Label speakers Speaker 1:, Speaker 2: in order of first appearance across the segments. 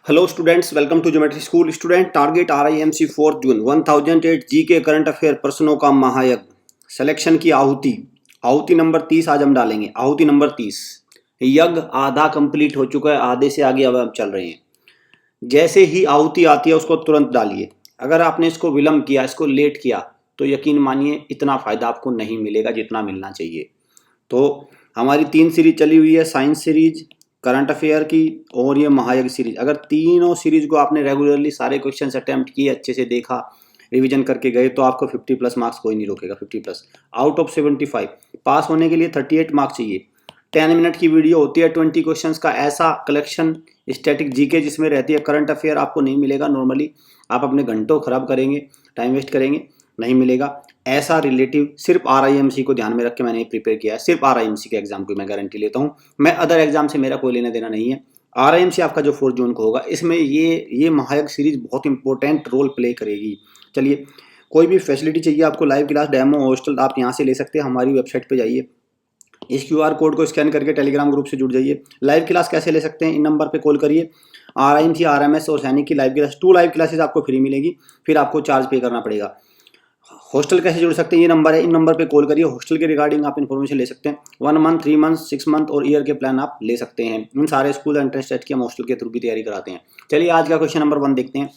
Speaker 1: Hello students, welcome to Geometry School. Student target RIMC 4 June 1008 GK current affair प्रश्नों का महायज्ञ selection की आहुति नंबर 30 आज हम डालेंगे। आहुति नंबर 30। यज्ञ आधा कंप्लीट हो चुका है, आधे से आगे अब हम चल रहे हैं। जैसे ही आहुति आती है उसको तुरंत डालिए। अगर आपने इसको विलंब किया, इसको लेट किया तो यकीन मानिए इतना फायदा आपको नहीं मिलेगा जितना मिलना चाहिए। तो हमारी 3 सीरीज चली हुई है, साइंस सीरीज, करंट अफेयर की और ये महायज्ञ सीरीज। अगर तीनों सीरीज को आपने रेगुलरली सारे क्वेश्चन अटेम्प्ट किए, अच्छे से देखा, रिवीजन करके गए तो आपको 50 प्लस मार्क्स कोई नहीं रोकेगा। 50 प्लस आउट ऑफ 75। पास होने के लिए 38 मार्क्स चाहिए। 10 मिनट की वीडियो होती है, 20 क्वेश्चंस का ऐसा कलेक्शन स्टैटिक जीके जिसमें रहती है। करंट अफेयर आपको नहीं मिलेगा। नॉर्मली आप अपने घंटों खराब करेंगे, टाइम वेस्ट करेंगे, नहीं मिलेगा। ऐसा रिलेटिव सिर्फ RIMC को ध्यान में रख के मैंने प्रिपेयर किया है। सिर्फ RIMC के एग्जाम की मैं गारंटी लेता हूँ। मैं अदर एग्जाम से मेरा कोई लेना देना नहीं है। RIMC आपका जो 4 जून को होगा, इसमें ये महायज्ञ सीरीज बहुत इंपॉर्टेंट रोल प्ले करेगी। चलिए, कोई भी फैसिलिटी चाहिए आपको, लाइव क्लास, डेमो, हॉस्टल, आप यहाँ से ले सकते हैं। हमारी वेबसाइट पर जाइए, इस QR कोड को स्कैन करके टेलीग्राम ग्रुप से जुड़ जाइए। लाइव क्लास कैसे ले सकते हैं? इन नंबर पे कॉल करिए। RIMC, RMS और सैनिक की लाइव क्लास 2 लाइव क्लासेस आपको फ्री मिलेगी, फिर आपको चार्ज पे करना पड़ेगा। हॉस्टल कैसे जुड़ सकते हैं? ये नंबर है, इन नंबर पे कॉल करिए। हॉस्टल के रिगार्डिंग आप इन्फॉर्मेशन ले सकते हैं। 1 मंथ, 3 मंथ, 6 मंथ और ईयर के प्लान आप ले सकते हैं। इन सारे स्कूल एंट्रेंस टेस्ट की हम हॉस्टल के थ्रू भी तैयारी कराते हैं। चलिए, आज का क्वेश्चन नंबर 1 देखते हैं।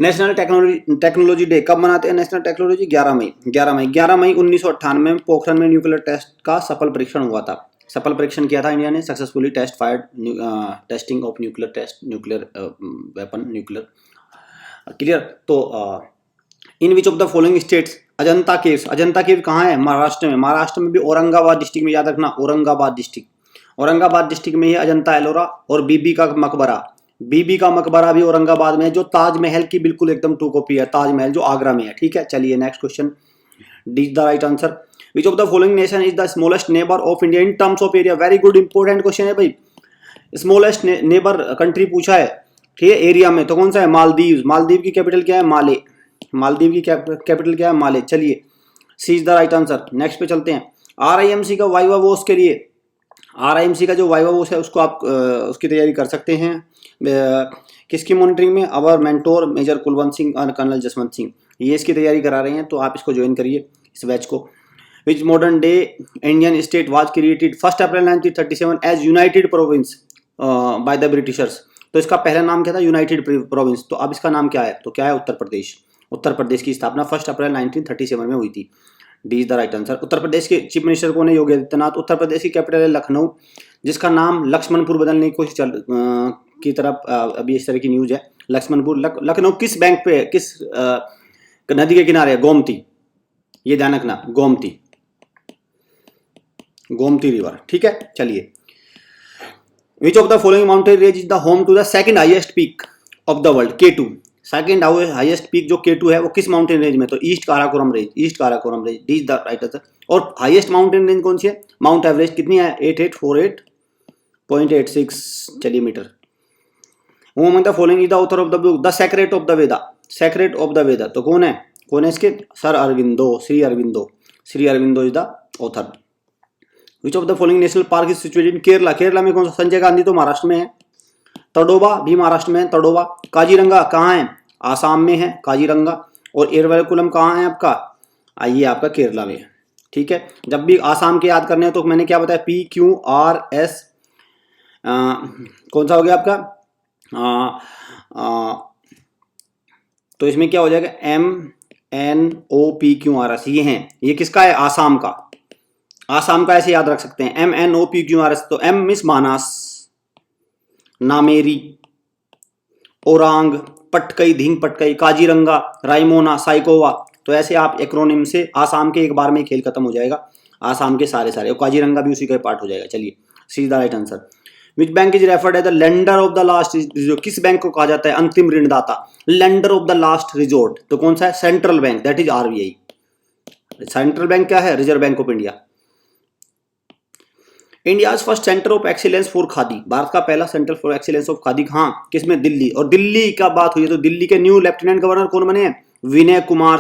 Speaker 1: नेशनल टेक्नोलॉजी डे कब मनाते हैं? नेशनल टेक्नोलॉजी 11 मई 1998 में पोखरण में न्यूक्लियर टेस्ट का सफल परीक्षण हुआ था। सफल परीक्षण किया था इंडिया ने, successfully testing of nuclear weapon, nuclear clear. तो in which of the following states Ajanta caves कहाँ है? महाराष्ट्र में। महाराष्ट्र में भी औरंगाबाद डिस्ट्रिक्ट में, याद रखना, औरंगाबाद डिस्ट्रिक्ट में ही अजंता एलोरा और बीबी का मकबरा भी औरंगाबाद में है, जो ताजमहल की बिल्कुल एकदम 2 कॉपी है। ताजमहल जो आगरा में है। ठीक है, चलिए next question, D is the right answer. Which of the following nation is the smallest neighbour of India in terms of area? Very good, important question है भाई। स्मॉलेस्ट नेबर कंट्री पूछा है, ठीक है, एरिया में, तो कौन सा है? मालदीव की कैपिटल क्या है? माले। चलिए, C is the right answer. Next पे चलते हैं। RIMC का वाइवा वोस के लिए, RIMC का जो वाइवा वोस है उसको आप उसकी तैयारी कर सकते हैं। किसकी मॉनिटरिंग में? अवर मेंटोर मेजर कुलवंत सिंह और कर्नल जसवंत सिंह, ये इसकी तैयारी करा रहे हैं, तो आप इसको ज्वाइन करिए, इस बैच को। Which modern day Indian state was created 1 April 1937 as United Province by the Britishers? तो इसका पहला नाम क्या था? United Province. तो अब इसका नाम क्या है? तो क्या है? उत्तर प्रदेश की स्थापना 1 अप्रैल 1937 में हुई थी। D is the right answer. Uttar Pradesh के चीफ मिनिस्टर कौन है? योगी आदित्यनाथ। उत्तर प्रदेश की कैपिटल है लखनऊ, जिसका नाम लक्ष्मणपुर बदलने की कोशिश की तरफ अभी इस तरह की न्यूज है। लक्ष्मणपुर लखनऊ किस बैंक पे है? किस नदी के किनारे है? गोमती, ये ध्यान रखना, गोमती रिवर। ठीक है, चलिए। Which of the following mountain range is the home to the second highest peak of the world? K2। Second highest peak जो K2 है वो किस माउंटेन रेंज में? तो east Karakoram range. D is the right answer. और highest mountain range कौन सी है? Mount Everest. कितनी है? 8848.86 चलिए metre. Who among the following is the author of the book the secret of the वेदा? तो कौन है इसके? Shri Aurobindo is the author. Which of the following national park is situated in Kerala में कौन सा? संजय गांधी तो महाराष्ट्र में है। तडोबा भी महाराष्ट्र में है, तडोबा। काजीरंगा कहाँ है? आसाम में है काजीरंगा। और एरवकुलम कहाँ है आपका? आइए, आपका केरला में है। ठीक है, जब भी आसाम के याद करने हैं तो मैंने क्या बताया? PQRS कौन सा हो गया आपका? तो इसमें क्या हो जाएगा? MNOPQRS, ये हैं। ये किसका है? आसाम का ऐसे याद रख सकते हैं, MNOPQRS। तो M मिस मानस, नामेरी, ओरांग, पटकई, धींग पटकई, काजीरंगा, रायमोना, साइकोवा। तो ऐसे आप एक्रोनिम से आसाम के एक बार में खेल खत्म हो जाएगा। आसाम के सारे और काजीरंगा भी उसी का पार्ट हो जाएगा। चलिए, C is the right answer. Which bank is referred as the lender of the last resort? किस बैंक को कहा जाता है अंतिम ऋणदाता? Lender of the last resort तो कौन सा है? Central bank, that is RBI। Central bank क्या है? Reserve bank of India. India first centre of excellence for khadi? Bharat का पहला centre for excellence of khadi कहाँ, किसमें? दिल्ली। और दिल्ली का बात हुई है तो दिल्ली के न्यू लेफ्टिनेंट गवर्नर कौन बने हैं? विनय कुमार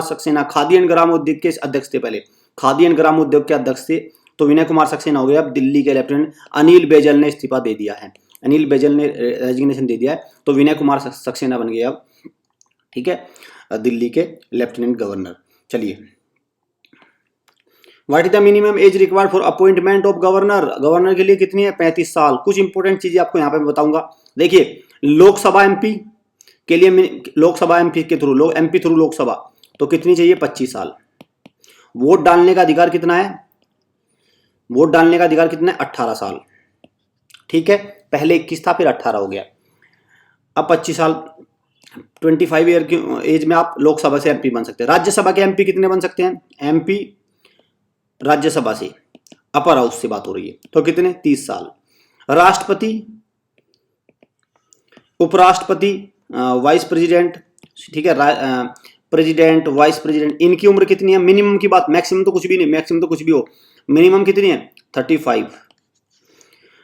Speaker 1: सक्सेना। खादी एंड ग्रामोद्योग के अध्यक्ष थे पहले, खादी एंड ग्रामोद्योग के अध्यक्ष थे, तो विनय कुमार सक्सेना हो गए अब दिल्ली के लेफ्टिनेंट। अनिल बैजल ने इस्तीफा दे दिया है। अनिल बैजल ने रेजिग्नेशन दे दिया है, तो विनय कुमार सक्सेना बन गए अब, ठीक है, दिल्ली के लेफ्टिनेंट गवर्नर। चलिए, what is the minimum age required for appointment of governor, governor के लिए कितनी है, 35 साल। कुछ इंपॉर्टेंट चीजें आपको यहाँ पे बताऊंगा। देखिए, लोकसभा एमपी के लिए, लोकसभा एमपी के थ्रू, एमपी थ्रू लोकसभा, तो कितनी चाहिए, 25 साल। वोट डालने का अधिकार कितना है, वोट डालने का अधिकार कितना है, 18 साल, ठीक है, पहले 21 था फिर 18 हो गया, अब 25 साल, 25 ईयर की एज में आप लोकसभा से एमपी बन सकते हैं। राज्यसभा के एमपी कितने बन सकते हैं, एमपी राज्यसभा से, अपर हाउस से बात हो रही है, तो कितने, 30 साल। राष्ट्रपति, उपराष्ट्रपति, वाइस प्रेसिडेंट, ठीक है, प्रेसिडेंट, वाइस प्रेसिडेंट, इनकी उम्र कितनी है, मिनिमम की बात, मैक्सिमम तो कुछ भी नहीं, मैक्सिमम तो कुछ भी हो, मिनिमम कितनी है, 35।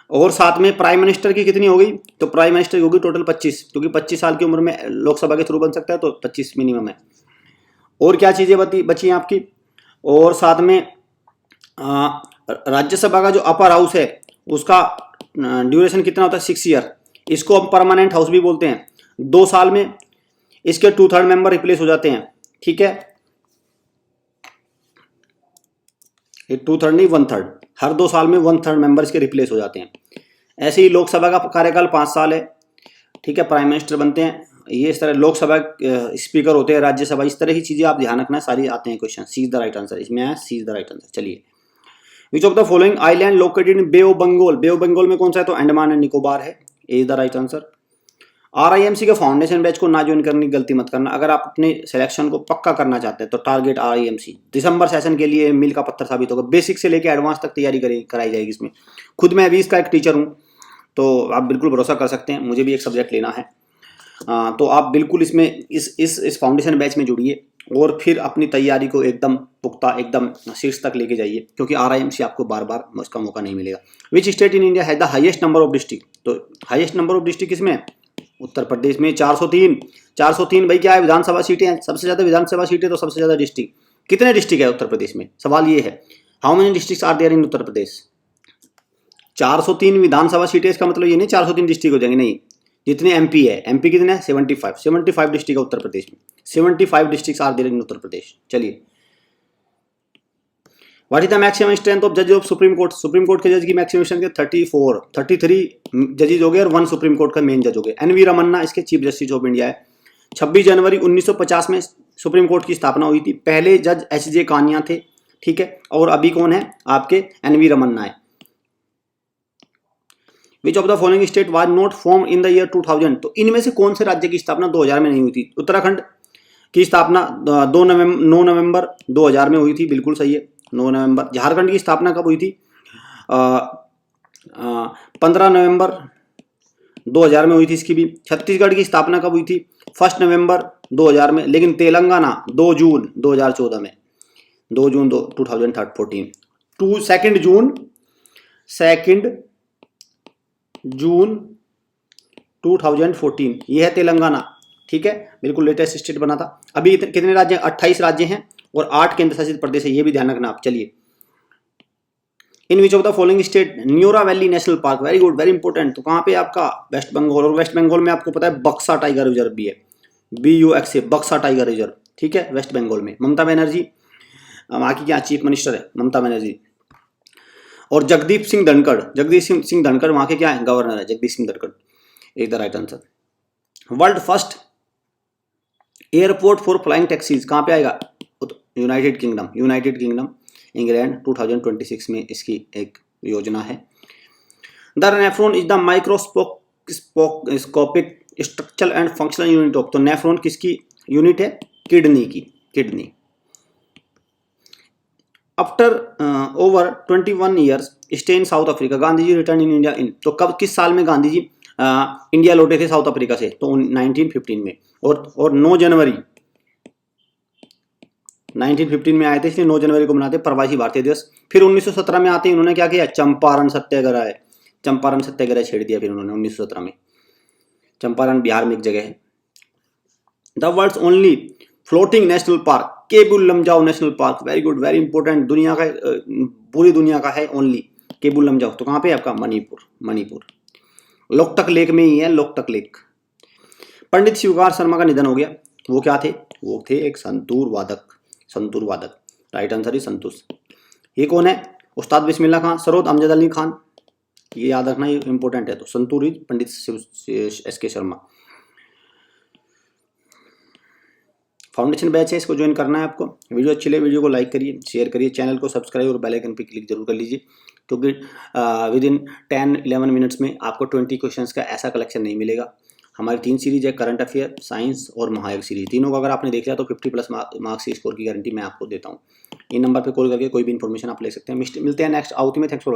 Speaker 1: और साथ में प्राइम मिनिस्टर की कितनी हो गई, तो प्राइम मिनिस्टर की होगी टोटल 25, क्योंकि 25 साल की उम्र में लोकसभा के थ्रू बन सकता है, तो 25 मिनिमम है। और क्या चीजें बची हैं आपकी, और साथ में राज्यसभा का जो अपर हाउस है उसका ड्यूरेशन कितना होता है, 6 ईयर। इसको हम परमानेंट हाउस भी बोलते हैं। 2 साल में इसके 2/3 मेंबर रिप्लेस हो जाते हैं, ठीक है, ये 2/3 नहीं 1/3, हर 2 साल में 1/3 मेंबर इसके रिप्लेस हो जाते हैं। ऐसे ही लोकसभा का कार्यकाल 5 साल है, ठीक है, प्राइम मिनिस्टर बनते हैं, ये इस तरह लोकसभा स्पीकर होते हैं, राज्यसभा, इस तरह की चीजें आप ध्यान रखना, सारी आते हैं question. C is the right answer, इसमें है C is the right answer. चलिए, which of the following island located in bay of Bengal, bay of Bengal में कौन सा है, तो अंडमान एंड निकोबार है, A is the right answer. RIMC के फाउंडेशन बैच को ना ज्वाइन करने की गलती मत करना। अगर आप अपने सिलेक्शन को पक्का करना चाहते हैं तो टारगेट आरआईएमसी, दिसंबर सेशन के लिए मील का पत्थर साबित होगा। बेसिक से लेकर एडवांस तक तैयारी कराई जाएगी इसमें। खुद मैं अभी इसका एक टीचर हूँ, तो आप बिल्कुल भरोसा कर सकते हैं, मुझे भी एक सब्जेक्ट लेना है, तो आप बिल्कुल इसमें इस फाउंडेशन बैच में जुड़िए और फिर अपनी तैयारी को एकदम पुख्ता, एकदम शीर्ष तक लेके जाइए, क्योंकि आरआईएमसी आपको बार बार उसका मौका नहीं मिलेगा। विच स्टेट इन इंडिया है the highest number of district, तो हाईएस्ट नंबर ऑफ डिस्ट्रिक्ट किसमें है, उत्तर प्रदेश में 403। 403 भाई क्या है, विधानसभा सीटें हैं, सबसे ज्यादा विधानसभा सीटें, तो सबसे ज्यादा डिस्ट्रिक्ट, कितने डिस्ट्रिक्ट है उत्तर प्रदेश में, सवाल ये है, how many districts are there in Uttar Pradesh. 403 विधानसभा सीटें, इसका मतलब ये नहीं 403 डिस्ट्रिक्ट हो जाएंगे, नहीं, जितने एमपी है, एमपी कितने हैं, 75 डिस्ट्रिक्ट है उत्तर प्रदेश में, 75 districts are there in Uttar Pradesh. चलिए, what is the maximum strength of जज of supreme court, supreme court के जज की मैक्सिमम स्ट्रेंथ 33 जजेज हो गए और 1 सुप्रीम कोर्ट का मेन जज हो गए। एनवी रमन्ना इसके चीफ जस्टिस ऑफ इंडिया है। 26 जनवरी 1950 में सुप्रीम कोर्ट की स्थापना हुई थी। पहले जज एच.जे. कानिया थे, ठीक है, और अभी कौन है आपके, एनवी रमन्ना है। विच of the following state was not form in the year 2000, तो इनमें से कौन से राज्य की स्थापना 2000 में नहीं हुई थी। उत्तराखंड की स्थापना 9 नवंबर 2000 में हुई थी, बिल्कुल सही है, 9 नवंबर। झारखंड की स्थापना कब हुई थी, 15 नवंबर 2000 में हुई थी इसकी भी। छत्तीसगढ़ की स्थापना कब हुई थी, 1 नवंबर 2000 में, लेकिन तेलंगाना 2 जून 2014 में, 2 जून 2014, 2 जून 2014, ये है तेलंगाना, ठीक है, बिल्कुल लेटेस्ट स्टेट बना था। अभी कितने राज्य, 28 राज्य हैं और 8 केंद्र शासित प्रदेश है, ये भी ध्यान रखना आप। चलिए, in which of the following state Neora valley national park, very good, very important, तो कहाँ पे आपका, वेस्ट बंगाल, और वेस्ट बंगाल में आपको पता है बक्सा टाइगर रिजर्व भी है, BUX, बक्सा टाइगर रिजर्व, ठीक है, वेस्ट बंगाल में। ममता बनर्जी वहाँ की क्या चीफ मिनिस्टर है, ममता बनर्जी। और जगदीप सिंह धनखड़ वहाँ के क्या है, गवर्नर है, Jagdeep Singh Dhankhar is the right answer. World first airport for flying taxis कहाँ पे आएगा, यूनाइटेड किंगडम, इंग्लैंड, 2026 में इसकी एक योजना है। The nephron is the microscopic structural and functional unit of, तो नेफ्रॉन किसकी यूनिट है, किडनी की, kidney. After over 21 years stay in South Africa, Gandhi ji return in India in, तो कब, किस साल में गांधी जी इंडिया लौटे थे साउथ अफ्रीका से, तो 1915 में। और 9 जनवरी 1915 में आए थे, इसलिए 9 जनवरी को मनाते प्रवासी भारतीय दिवस। फिर 1917 में आते ही उन्होंने क्या किया, चंपारण सत्याग्रह छेड़ दिया फिर उन्होंने 1917 में। चंपारण बिहार में एक जगह है। The world's only floating national park, Keibul Lamjao national park, very good, very important, दुनिया का, पूरी दुनिया का है ओनली केबुल लमजाओ, तो कहाँ पे आपका, मणिपुर। लोकटक लेक में ही है, लोकटक लेक। पंडित शिवकुमार शर्मा का निधन हो गया। वो क्या थे? वो थे एक संतूर वादक। संतूर वादक, राइट आंसर इज संतूर। ये कौन है? उस्ताद बिस्मिल्लाह खान, सरोद अमजद अली खान, ये याद रखना, ये इंपॉर्टेंट है। तो संतूर इज पंडित एस के शर्मा। फाउंडेशन बैच है, इसको ज्वाइन करना है आपको। वीडियो अच्छी लगे वीडियो को लाइक करिए, शेयर करिए, चैनल को सब्सक्राइब और बेल आइकन पे क्लिक जरूर कर लीजिए, क्योंकि विद इन 10-11 मिनट्स में आपको 20 क्वेश्चंस का ऐसा कलेक्शन नहीं मिलेगा। हमारी 3 सीरीज है, करंट अफेयर, साइंस और महायुग सीरीज। तीनों को अगर आपने देख लिया तो 50+ मार्क्स की स्कोर की गारंटी मैं आपको देता हूँ। इन नंबर पर कॉल करके कोई भी इन्फॉर्मेशन आप ले सकते हैं। मिलते हैं नेक्स्ट आउट में। Thanks for